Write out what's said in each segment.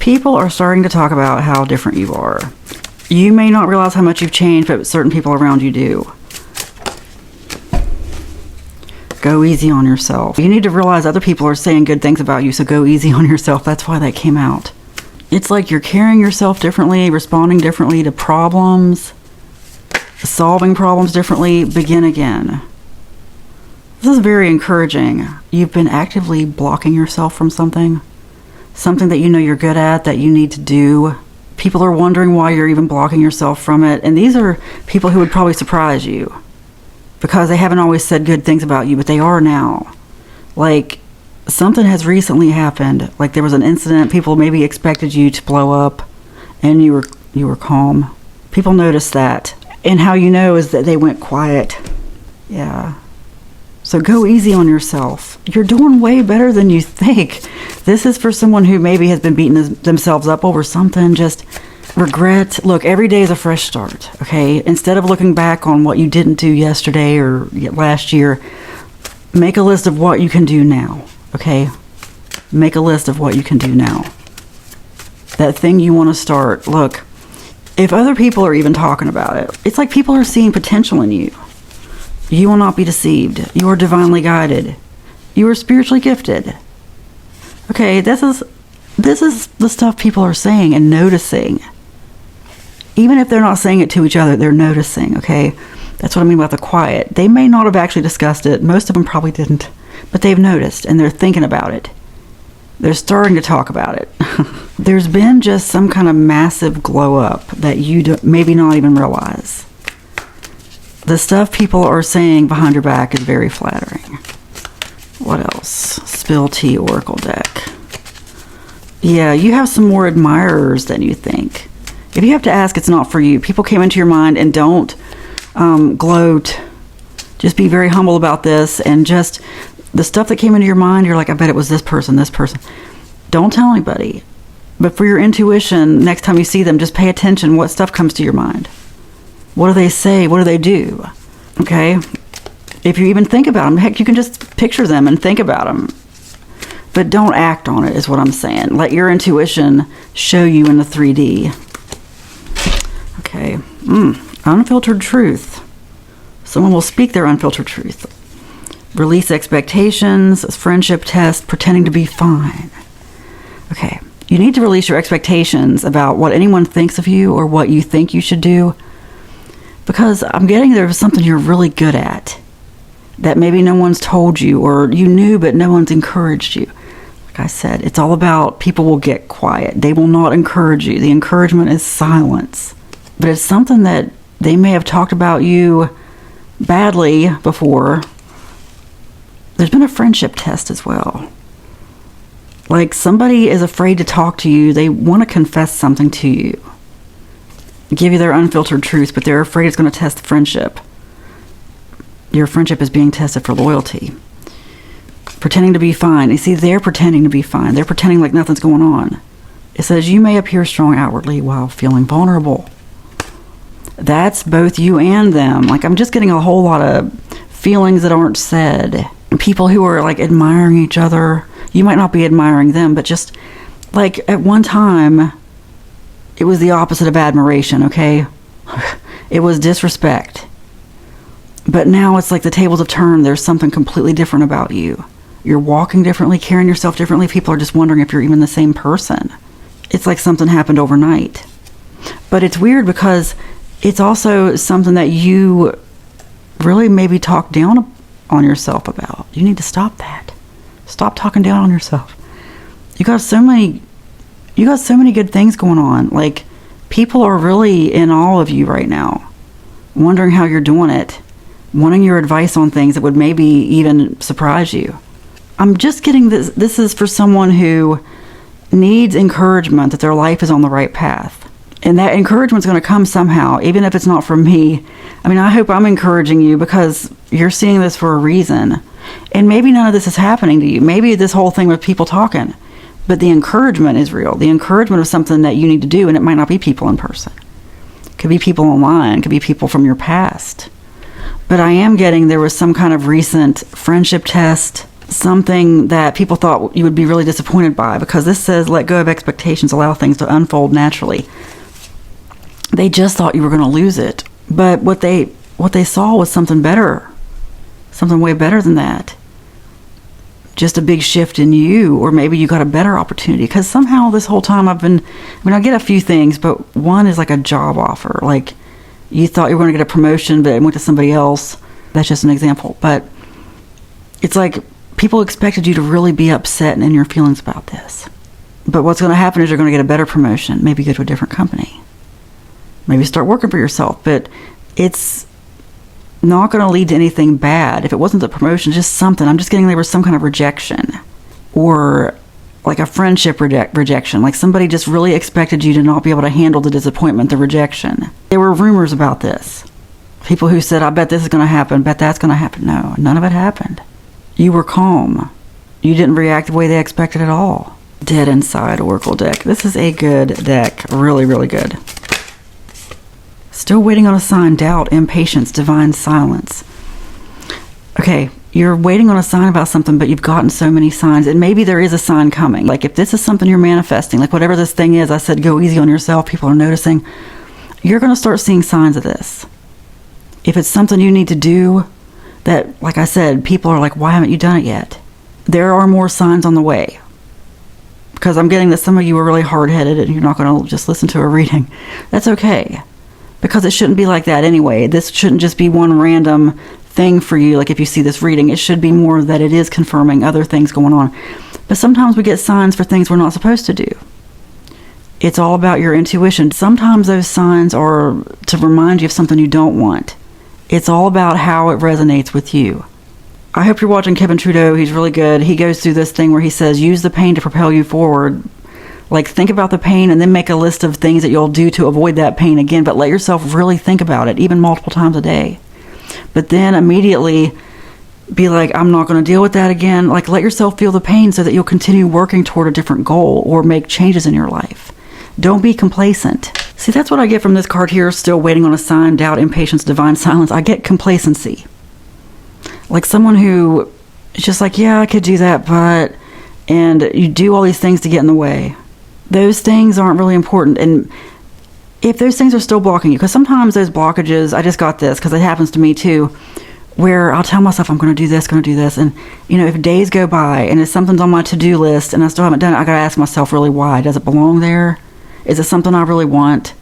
People are starting to talk about how different you are. You may not realize how much you've changed, but certain people around you do. Go easy on yourself. You need to realize other people are saying good things about you, so go easy on yourself. That's why that came out. It's like you're carrying yourself differently, responding differently to problems, solving problems differently. Begin again. This is very encouraging. You've been actively blocking yourself from something that you know you're good at, that you need to do. People are wondering why you're even blocking yourself from it. And these are people who would probably surprise you because they haven't always said good things about you, but they are now. Like, something has recently happened. Like, there was an incident. People maybe expected you to blow up, and you were calm. People noticed that. And how you know is that they went quiet. Yeah. So go easy on yourself. You're doing way better than you think. This is for someone who maybe has been beating themselves up over something. Just regret. Look, every day is a fresh start, okay? Instead of looking back on what you didn't do yesterday or last year, make a list of what you can do now, okay? Make a list of what you can do now. That thing you want to start. Look, if other people are even talking about it, it's like people are seeing potential in you. You will not be deceived. You are divinely guided. You are spiritually gifted. Okay, this is the stuff people are saying and noticing. Even if they're not saying it to each other, they're noticing, okay? That's what I mean about the quiet. They may not have actually discussed it. Most of them probably didn't. But they've noticed, and they're thinking about it. They're starting to talk about it. There's been just some kind of massive glow up that you maybe not even realize. The stuff people are saying behind your back is very flattering. What else? Spill Tea Oracle deck. Yeah, you have some more admirers than you think. If you have to ask, it's not for you. People came into your mind, and don't gloat. Just be very humble about this, and just the stuff that came into your mind, you're like, I bet it was this person, this person. Don't tell anybody. But for your intuition, next time you see them, just pay attention. What stuff comes to your mind? What do they say? What do they do? Okay? If you even think about them, heck, you can just picture them and think about them. But don't act on it, is what I'm saying. Let your intuition show you in the 3D. Okay. Unfiltered truth. Someone will speak their unfiltered truth. Release expectations, friendship test, pretending to be fine. Okay. You need to release your expectations about what anyone thinks of you or what you think you should do. Because I'm getting there's something you're really good at that maybe no one's told you, or you knew but no one's encouraged you. Like I said, it's all about people will get quiet. They will not encourage you. The encouragement is silence. But it's something that they may have talked about you badly before. There's been a friendship test as well. Like somebody is afraid to talk to you. They want to confess something to you. Give you their unfiltered truth, but they're afraid it's going to test the friendship. Your friendship is being tested for loyalty. Pretending to be fine. You see, they're pretending to be fine. They're pretending like nothing's going on. It says, you may appear strong outwardly while feeling vulnerable. That's both you and them. Like, I'm just getting a whole lot of feelings that aren't said. People who are, like, admiring each other. You might not be admiring them, but just, like, at one time, it was the opposite of admiration, okay? It was disrespect. But now it's like the tables have turned. There's something completely different about you. You're walking differently, carrying yourself differently. People are just wondering if you're even the same person. It's like something happened overnight. But it's weird because it's also something that you really maybe talk down on yourself about. You need to stop that. Stop talking down on yourself. You got so many good things going on. Like, people are really in awe of you right now, wondering how you're doing it, wanting your advice on things that would maybe even surprise you. I'm just getting this. This is for someone who needs encouragement that their life is on the right path. And that encouragement's going to come somehow, even if it's not from me. I mean, I hope I'm encouraging you because you're seeing this for a reason. And maybe none of this is happening to you. Maybe this whole thing with people talking. But the encouragement is real. The encouragement of something that you need to do, and it might not be people in person. It could be people online. It could be people from your past. But I am getting there was some kind of recent friendship test something that people thought you would be really disappointed by, because this says let go of expectations, allow things to unfold naturally. They just thought you were going to lose it, but what they saw was something better, something way better than that. Just a big shift in you, or maybe you got a better opportunity. Because somehow this whole time I get a few things, but one is like a job offer. Like you thought you were going to get a promotion, but it went to somebody else. That's just an example. But it's like people expected you to really be upset and in your feelings about this. But what's going to happen is you're going to get a better promotion, maybe go to a different company, maybe start working for yourself. But it's not going to lead to anything bad. If it wasn't the promotion, just something. I'm just getting there was some kind of rejection, or like a friendship rejection. Like somebody just really expected you to not be able to handle the disappointment, the rejection. There were rumors about this. People who said, I bet this is going to happen, bet that's going to happen. No, none of it happened. You were calm. You didn't react the way they expected at all. Dead Inside Oracle deck. This is a good deck. Really, really good. Still waiting on a sign, doubt, impatience, divine silence. Okay, you're waiting on a sign about something, but you've gotten so many signs, and maybe there is a sign coming. Like if this is something you're manifesting, like whatever this thing is, I said go easy on yourself, people are noticing, you're going to start seeing signs of this. If it's something you need to do that, like I said, people are like, why haven't you done it yet? There are more signs on the way. Because I'm getting that some of you are really hard-headed and you're not going to just listen to a reading. That's okay. Because it shouldn't be like that anyway. This shouldn't just be one random thing for you. Like if you see this reading, it should be more that it is confirming other things going on. But sometimes we get signs for things we're not supposed to do. It's all about your intuition. Sometimes those signs are to remind you of something you don't want. It's all about how it resonates with you. I hope you're watching Kevin Trudeau. He's really good. He goes through this thing where he says, use the pain to propel you forward. Like, think about the pain and then make a list of things that you'll do to avoid that pain again, but let yourself really think about it, even multiple times a day. But then immediately be like, I'm not going to deal with that again. Like, let yourself feel the pain so that you'll continue working toward a different goal or make changes in your life. Don't be complacent. See, that's what I get from this card here, still waiting on a sign, doubt, impatience, divine silence. I get complacency. Like someone who is just like, yeah, I could do that, but... And you do all these things to get in the way. Those things aren't really important. And if those things are still blocking you, because sometimes those blockages, I just got this because it happens to me too, where I'll tell myself I'm going to do this, and if days go by and if something's on my to-do list and I still haven't done it, I got to ask myself really why. Does it belong there? Is it something I really want?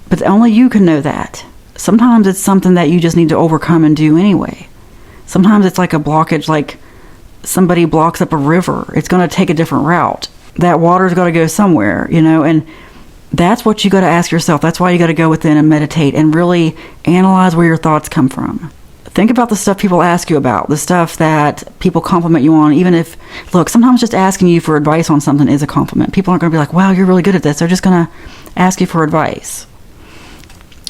But only you can know that. Sometimes it's something that you just need to overcome and do anyway. Sometimes it's like a blockage, like somebody blocks up a river. It's going to take a different route. That water's got to go somewhere, and that's what you got to ask yourself. That's why you got to go within and meditate and really analyze where your thoughts come from. Think about the stuff people ask you about, the stuff that people compliment you on. Even if, look, sometimes just asking you for advice on something is a compliment. People aren't going to be like, wow, you're really good at this. They're just going to ask you for advice.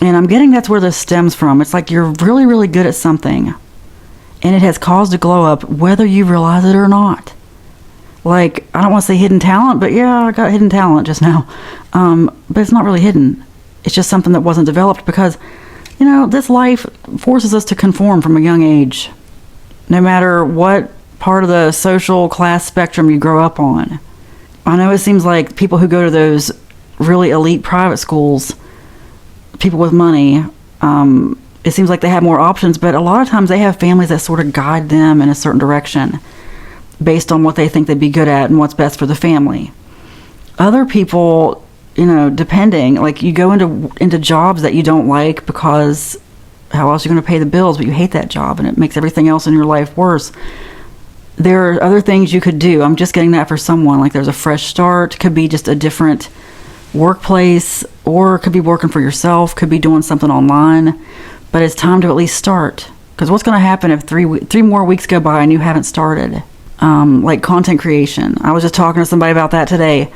And I'm getting that's where this stems from. It's like you're really, really good at something, and it has caused a glow up whether you realize it or not. Like, I don't want to say hidden talent, but yeah, I got hidden talent just now. But it's not really hidden. It's just something that wasn't developed because, this life forces us to conform from a young age. No matter what part of the social class spectrum you grow up on. I know it seems like people who go to those really elite private schools, people with money, it seems like they have more options, but a lot of times they have families that sort of guide them in a certain direction based on what they think they'd be good at and what's best for the family. Other people, depending, like you go into jobs that you don't like because how else are you going to pay the bills, but you hate that job and it makes everything else in your life worse. There are other things you could do. I'm just getting that for someone, like there's a fresh start, could be just a different workplace, or could be working for yourself, could be doing something online, but it's time to at least start. Because what's going to happen if three more weeks go by and you haven't started? Like content creation. I was just talking to somebody about that today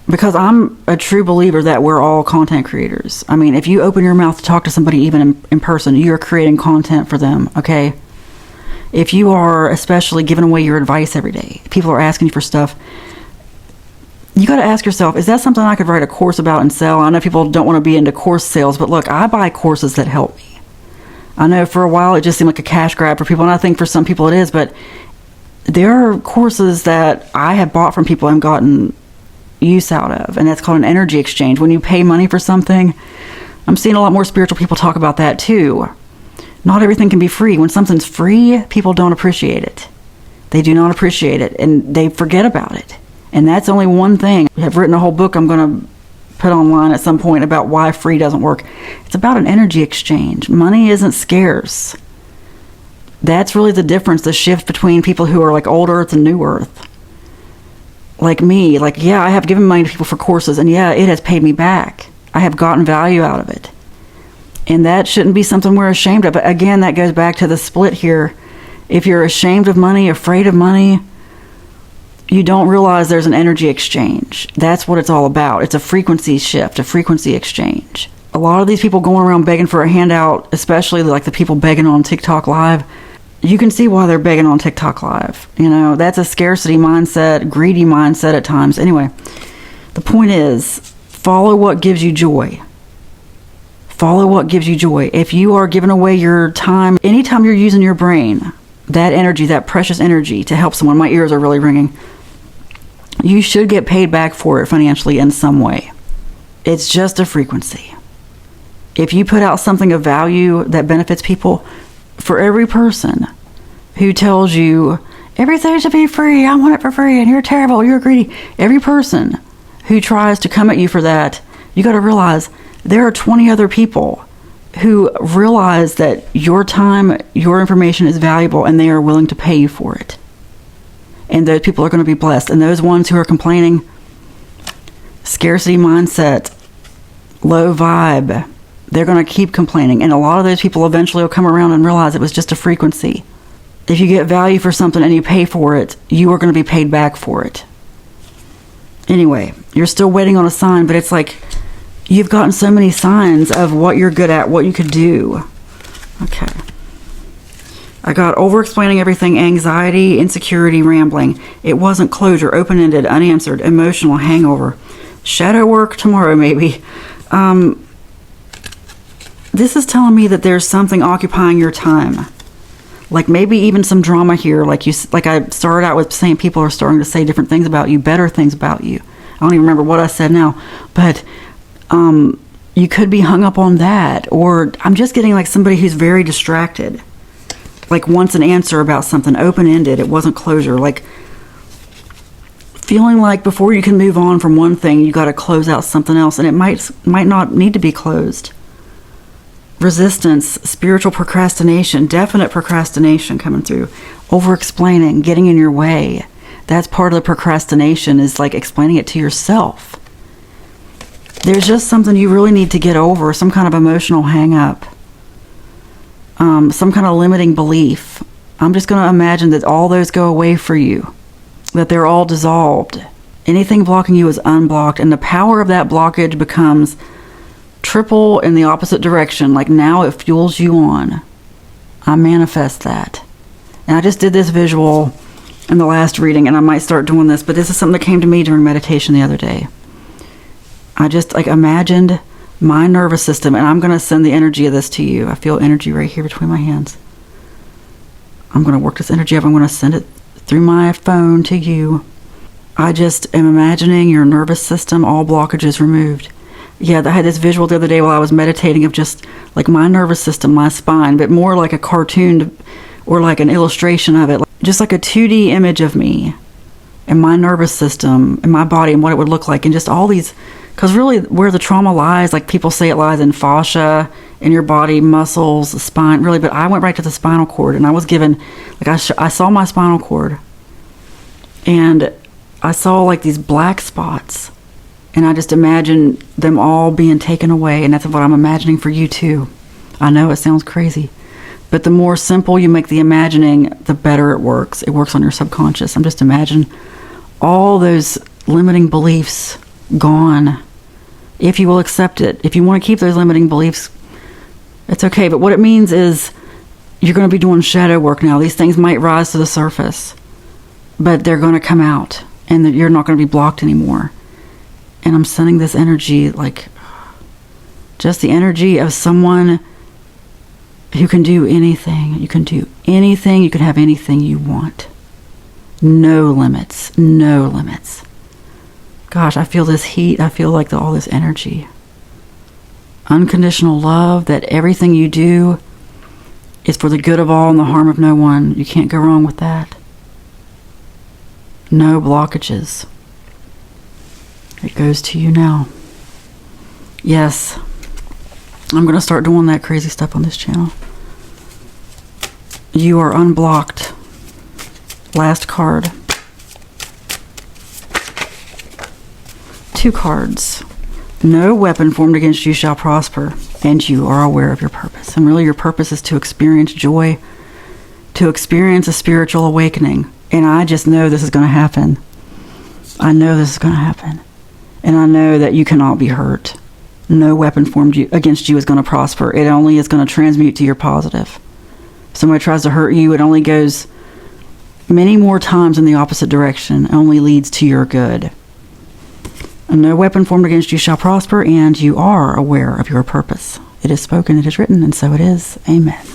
because I'm a true believer that we're all content creators. I mean, if you open your mouth to talk to somebody even in person, you're creating content for them, okay? If you are especially giving away your advice every day, people are asking you for stuff, you got to ask yourself, is that something I could write a course about and sell? I know people don't want to be into course sales, but look, I buy courses that help me. I know for a while it just seemed like a cash grab for people, and I think for some people it is, but there are courses that I have bought from people and gotten use out of, and that's called an energy exchange. When you pay money for something, I'm seeing a lot more spiritual people talk about that too. Not everything can be free. When something's free, people don't appreciate it. They do not appreciate it, and they forget about it. And that's only one thing. I have written a whole book I'm going to put online at some point about why free doesn't work. It's about an energy exchange. Money isn't scarce. That's really the difference, the shift between people who are like old earth and new earth. Like me, like, yeah, I have given money to people for courses, and yeah, it has paid me back. I have gotten value out of it. And that shouldn't be something we're ashamed of. But again, that goes back to the split here. If you're ashamed of money, afraid of money, you don't realize there's an energy exchange. That's what it's all about. It's a frequency shift, a frequency exchange. A lot of these people going around begging for a handout, especially like the people begging on TikTok Live, you can see why they're begging on TikTok Live. You know, that's a scarcity mindset, greedy mindset at times. Anyway, the point is, follow what gives you joy. Follow what gives you joy. If you are giving away your time, anytime you're using your brain, that energy, that precious energy to help someone, my ears are really ringing, you should get paid back for it financially in some way. It's just a frequency. If you put out something of value that benefits people, for every person who tells you everything should be free, I want it for free, and you're terrible, you're greedy, every person who tries to come at you for that, you got to realize there are 20 other people who realize that your time, your information is valuable, and they are willing to pay you for it. And those people are going to be blessed. And those ones who are complaining, scarcity mindset, low vibe, they're going to keep complaining. And a lot of those people eventually will come around and realize it was just a frequency. If you get value for something and you pay for it, you are going to be paid back for it. Anyway, you're still waiting on a sign, but it's like you've gotten so many signs of what you're good at, what you could do. Okay. I got over-explaining everything, anxiety, insecurity, rambling. It wasn't closure, open-ended, unanswered, emotional, hangover. Shadow work tomorrow, maybe. This is telling me that there's something occupying your time. Like maybe even some drama here. Like I started out with saying people are starting to say different things about you, better things about you. I don't even remember what I said now. But you could be hung up on that. Or I'm just getting like somebody who's very distracted. Like wants an answer about something, open-ended. It wasn't closure. Like feeling like before you can move on from one thing, you got to close out something else. And it might not need to be closed. Resistance, spiritual procrastination, definite procrastination coming through. Over-explaining, getting in your way. That's part of the procrastination, is like explaining it to yourself. There's just something you really need to get over, some kind of emotional hang-up. Some kind of limiting belief. I'm just going to imagine that all those go away for you. That they're all dissolved. Anything blocking you is unblocked, and the power of that blockage becomes triple in the opposite direction. Like now it fuels you on. I manifest that. And I just did this visual in the last reading, and I might start doing this, but this is something that came to me during meditation the other day. I just like imagined my nervous system, and I'm going to send the energy of this to you. I feel energy right here between my hands. I'm going to work this energy up. I'm going to send it through my phone to you. I just am imagining your nervous system, all blockages removed. Yeah, I had this visual the other day while I was meditating of just like my nervous system, my spine, but more like a cartoon or like an illustration of it. Just like a 2D image of me and my nervous system and my body and what it would look like, and just all these. Because really where the trauma lies, like people say it lies in fascia, in your body, muscles, the spine, really. But I went right to the spinal cord, and I was given, like I saw my spinal cord, and I saw like these black spots, and I just imagined them all being taken away, and that's what I'm imagining for you too. I know it sounds crazy, but the more simple you make the imagining, the better it works. It works on your subconscious. I'm just imagining all those limiting beliefs gone. If you will accept it. If you want to keep those limiting beliefs, it's okay. But what it means is you're going to be doing shadow work now. These things might rise to the surface, but they're going to come out, and you're not going to be blocked anymore. And I'm sending this energy, like just the energy of someone who can do anything. You can do anything. You can have anything you want. No limits. No limits. Gosh, I feel this heat. I feel like all this energy. Unconditional love, that everything you do is for the good of all and the harm of no one. You can't go wrong with that. No blockages. It goes to you now. Yes. I'm going to start doing that crazy stuff on this channel. You are unblocked. Last card. 2 cards. No weapon formed against you shall prosper, and you are aware of your purpose. And really your purpose is to experience joy, to experience a spiritual awakening. And I just know this is going to happen. I know this is going to happen. And I know that you cannot be hurt. No weapon formed against you is going to prosper. It only is going to transmute to your positive. If somebody tries to hurt you, it only goes many more times in the opposite direction. It only leads to your good. And no weapon formed against you shall prosper, and you are aware of your purpose. It is spoken, it is written, and so it is. Amen.